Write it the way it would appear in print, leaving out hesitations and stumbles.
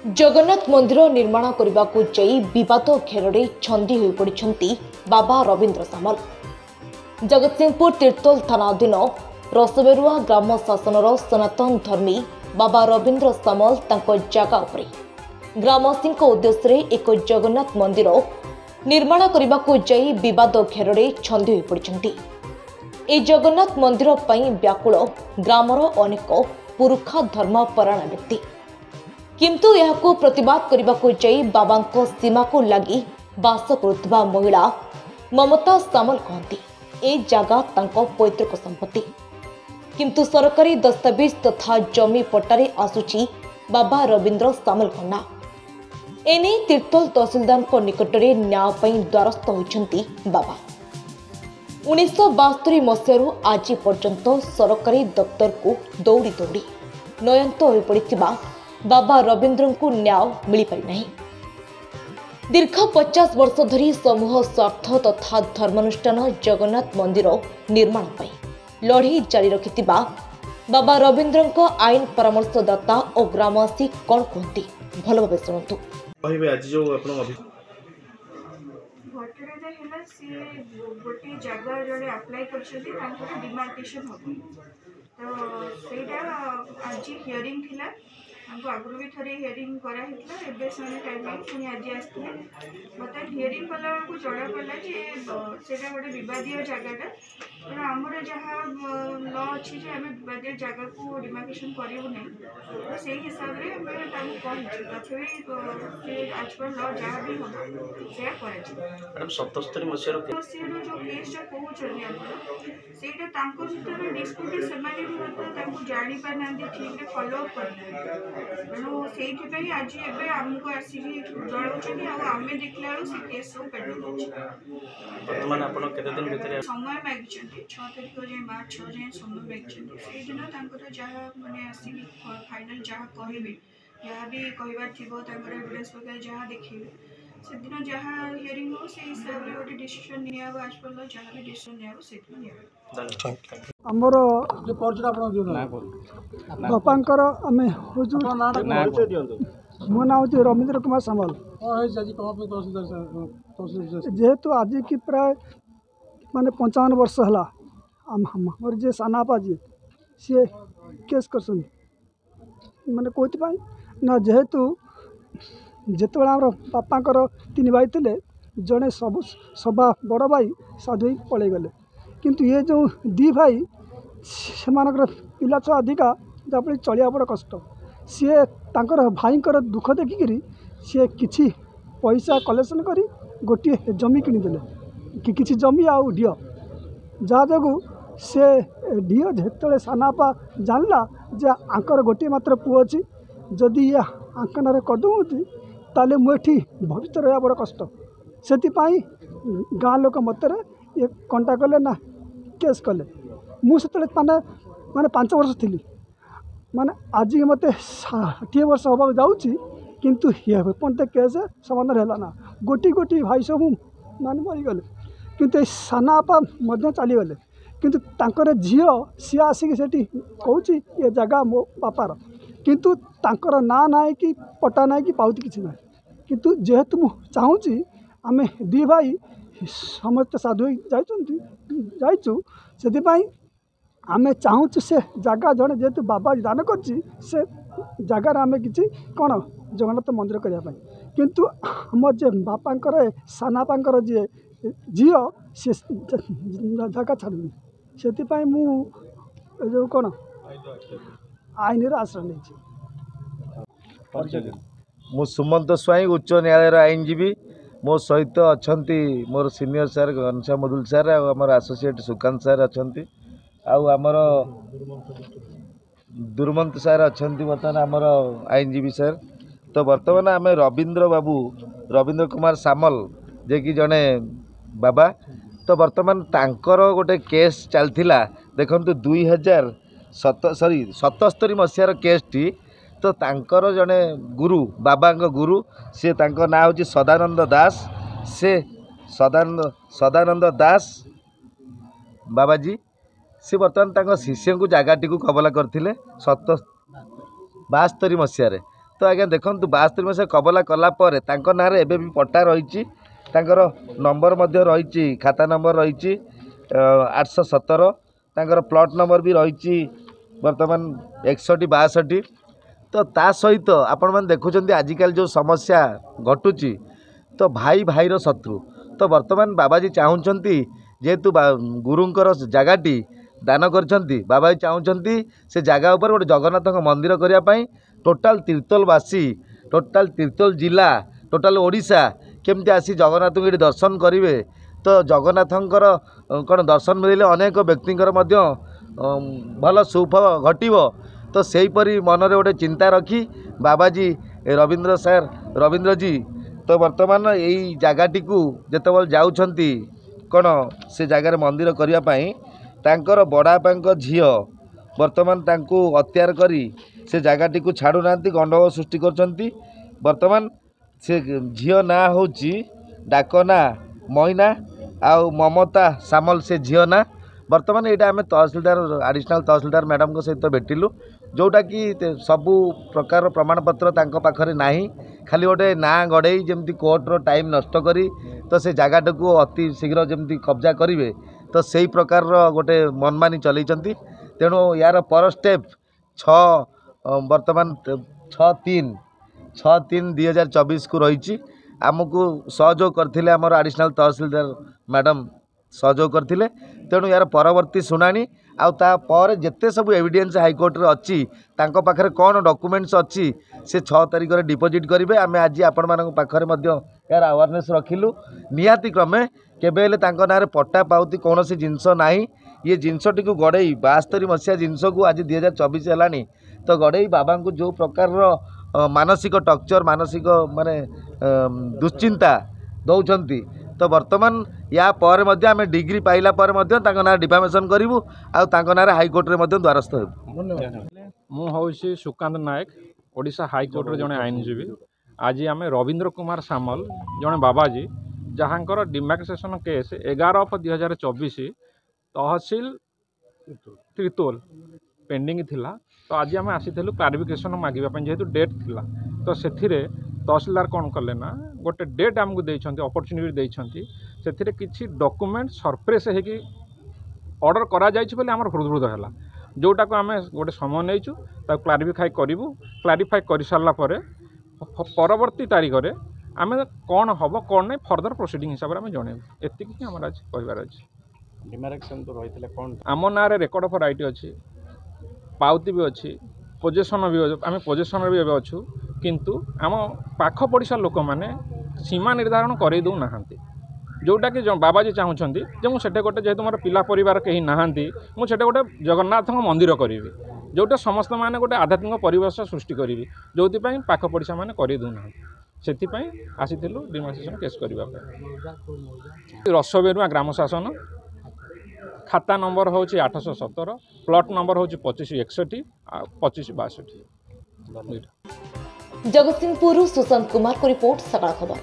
जगन्नाथ मंदिर निर्माण करने को जाई विवाद घेर छंदी हो पड़ती बाबा रवींद्र सामल। जगतसिंहपुर तीर्तोल थाना अधीन रसबेरुआ ग्राम शासन सनातन धर्मी बाबा रवींद्र सामल जगह उपरे ग्रामवासी उद्देश्य एक जगन्नाथ मंदिर निर्माण करने को जाई विवाद घेर छंदी हो पड़ती। ए जगन्नाथ मंदिर पर व्याकुल ग्रामर अनेक पुरुखा धर्मपरायण व्यक्ति, किंतु यहाको प्रतिवाद करने को जाई बाबा सीमा को लगी बास करुवा महिला ममता सामल कहती ए जगह तांको पैतृक संपत्ति, किंतु सरकारी दस्तावेज तथा जमी पट्टारे आसुची बाबा रवींद्र सामल ना। एने तीर्तोल तहसीलदार निकट में न्याय द्वारस्थ होती बाबा। 1972 मसीह आज पर्यंत सरकारी दफ्तर को दौड़ी दौड़ी नयंत हो पड़ा बाबा रवींद्र को न्याय मिल पारि नहीं। दीर्घ 50 वर्ष धरी समूह स्वार्थ तथा धर्मानुष्ठान जगन्नाथ मंदिर निर्माण पर लड़े जारी रखिथिबा बाबा रवींद्र आईन परामर्शदाता और ग्रामवासी कौन कहती भल भाव शुणु। गोटे जगह जड़े अप्लाई कर डिमार्केशन हम तो सेटा आज हियरिंग थिला हमको आगुरी भी थोड़ी हियरिंग कराइला एबे समय टाइम पुणी आज आसते मत हियरिंग कला को जड़ा पड़ा जे सेटा गोटे विवादीय जगहटा तेना आमर जहाँ ल अच्छी आम विवादीय जगह को डिमार्केशन करूँ नहीं तो से हिसाब से आम कही तथी आज पर ल जहाँ भी हम से 77 मसीह जो केसटा कहते सेटा भर डिस्प्यूट से जानी पाना ठीक है फॉलो अप करना तेणु से आज एवं आमको आसिक जनाऊँ आम देखला बेलू से केस सब पेंडिंग समय मागिं 6 तारीख जाए मार्च 6 जाए समय मागिं से दिन जहाँ मैंने आसिक फाइनाल जहाँ कहे जहाँ भी कहबार थी एविडेंस वगैरह जहाँ देखिए से दिन जहाँ हियरिंग हो से हिसाब से गोटे डिसीजन निया आज पर जहाँ भी डिसीजन निया से आमर बापांकर आमे मो ना हूँ रवींद्र कुमार सामल। जेहेतु आज की प्राय माने 55 वर्ष है आमर जे सानापा जी सी केस कर माने कौन ना जेहेतु जिते आम बापांकर 3 भाई थे जड़े सब सभा बड़ भाई साधु पलि गले किंतु ये जो 2 भाई से पिला छुआ अधिका जहाँ चलिया बड़ कष्ट सी तांकर भाईंकर दुख देखिकी सी किछि पैसा कलेक्शन करी गोटे जमी किनीदे कि जमी आउ ढी जहाँ जो से ढी जो सानापा जानला जे आंकर गोटे मात्र पुओ अच्छी जदि ये आंकन करदे ताले मुझे भविष्य रहा बड़ कष्ट से गाँ लोक मतरे ये कंटा कले ना केस कले मुझे माने माने 5 वर्ष थी माने आज मत 60 वर्ष होगा जाऊँगी किंतु ये पर्यंत केस समाधान है ना गोटी गोटी भाई सब माने मरीगले किंतु सानापा चलीगले किंतु तांकर झील सी आसिक से कौच ये जगह मो बापार किंतु तांकर ना ना कि पट्टा ना कि पाउती किसी ना किंतु जेहेतु मु चाहूँगी आम 2 भाई समस्त साधु जाइचु से आम चाहूँ से जगह जड़े जेहेतु बाबा दान कर जगार आम कि कौन जगन्नाथ मंदिर करने किंतु आम जे बापांकर सानापांकर जे झील सी जगह छाड़ूनी से जो कौन आईन आश्रय नहीं। मु सुमंत स्वाई उच्च न्यायालय आईनजीवी मो सहित अच्छा मोर सीनियर सार घनश्याम मधुल सार आमर एसोसिएट सुकांत सार अच्छा आमर दुर्मंत सार अच्छा बर्तमान आमर आईनजीवी सार तो बर्तमान आम रवींद्र बाबू रवींद्र कुमार सामल जे कि जड़े बाबा तो बर्तमान तांकर गोटे केस चलता देखु 2077 मसीहार केसटी तो तांकर जड़े गुरु बाबा गुरु सी ना हूँ सदानंद दास से सदानंद दास बाबाजी सी बर्तमान शिष्य को जगह टी कबला करते 72 मसीह तो आज्ञा देखु 72 मसीहा कबला कलापर ना एबे भी पट्टा रही नंबर रही खाता नंबर रही 817 तांकर प्लॉट नंबर भी रही बर्तमान 61 62 तो ता सहित आपण मैंने देखुं आजिकल जो समस्या घटुची तो भाई भाईर शत्रु तो बर्तमान बाबाजी चाहूँगी जेहेतु गुरुंकर जगहटी दान करछंती बाबाजी चाहूँगी से जगह उपर गोटे जगन्नाथ मंदिर करने टोटाल तीर्तोलवासी टोटाल तीर्तोल जिला टोटाल ओडिशा केमती आसी जगन्नाथ को दर्शन करेंगे तो जगन्नाथंकर कौन दर्शन मिले अनेक व्यक्तिंकर मध्य भल सुफल घटिव तो सेहीपरी मनरे गोटे चिंता रखी बाबाजी रविंद्र सर रविंद्र जी तो वर्तमान यही जगहटी को जितेबाला जाऊँगी कौन से जगार मंदिर करने तांकर बड़ापांक झील वर्तमान तांको हत्यार करी से जगहटी को छाड़ू ना गंडगोल सृष्टि करछंती वर्तमान से झील ना हूँ डाक ना मैना आउ ममता सामल से झील ना वर्तमान यहाँ आम तहसिलदार एडिशनल तहसिलदार मैडम सहित भेटिलु जोटा कि सबू प्रकार प्रमाणपत्र तांको पाखरे नाही खाली गोटे ना गड़े जमती कोर्टर टाइम नष्ट करी तो से जगह को अति शीघ्र जमती कब्जा करेंगे तो सही प्रकार गोटे मनमानी चलती तेणु यार पर स्टेप 6 वर्तमान 6/3/2024 को रही आमको सहयोग करथिले आमर एडिशनल तहसिलदार मैडम सहयोग करथिले तेणु यार परवर्ती शुणाणी आउे जिते सब एविडेंस हाईकोर्ट रे अच्छी तांको पाखरे कौन डॉक्यूमेंट्स अच्छी से 6 तारिख रे डिपोजिट करेंगे आम आज आपण मान पाखरे मध्य यार अवेयरनेस रखिलु निहाती क्रमे केबेले तांको नारे पट्टा पाउती कौन सी जिनस नाही ये जिनसटी को गड़े 72 मसीहा जिनस को आज 2024 है तो गड़े बाबा को जो प्रकार मानसिक टर्चर मानसिक माने दुश्चिंता दौरान तो वर्तमान या पर मध्य आम डिग्री पाइला पर मध्य तांको ना डिफामेशन करूँ आउ ना हाईकोर्ट रे मध्य द्वारस्थ हो मु हूँ सुकांत नायक ओडिशा हाईकोर्ट रे जड़े आईनजीवी आज आम रविंद्र कुमार सामल जड़े बाबाजी जहाँकर डिमार्केशन केस 11/2024 तहसील त्रितोल पेंडिंग थिला तो आज आम आसीलु क्लारिफिकेशन मागिबा जेहेतु डेट थिला तो से तहसीलदार कौन कले ना गोटे डेट आमको देइछंती अपॉर्चुनिटी देइछंती से किछि डॉक्यूमेंट सरप्रेस होगी ऑर्डर करा जाइछि बोले हमर हृदय हैला जोटा को आम गोटे समय नहींचु क्लारिफाई करूँ क्लारिफाई कर सारा परवर्ती तारीख में आम कौन हम कौन नहीं फर्दर प्रोसीडिंग हिसाब से आम जनइबू एतिक आम आज कहबार अच्छे डिमार्केशन तो रही कौन आम ना रेकर्ड ऑफ राइट अच्छी पाउती भी अच्छी पोजेसन भी आम पोजेसन भी अच्छू किंतु आम पाख पड़िशा लोक मैंने सीमा निर्धारण कर दौ ना जोटा कि बाबाजी चाहूँगी जे मुझे गोटे जेहतु मोर पिला परिवार कहीं नहांती मुझे गोटे जगन्नाथ मंदिर करी जोटा समस्त माने गोटे आध्यात्मिक परिवेश सृष्टि करी जो पाख पड़िशा मैंने कर दौना से आसीलु डिमार्केशन केस करने रसबेरुआ ग्राम शासन खाता नंबर हूँ 817 प्लॉट नंबर हूँ 2561 2562 जगतसिंहपुर सुशांत कुमार को रिपोर्ट सकाळ खबर।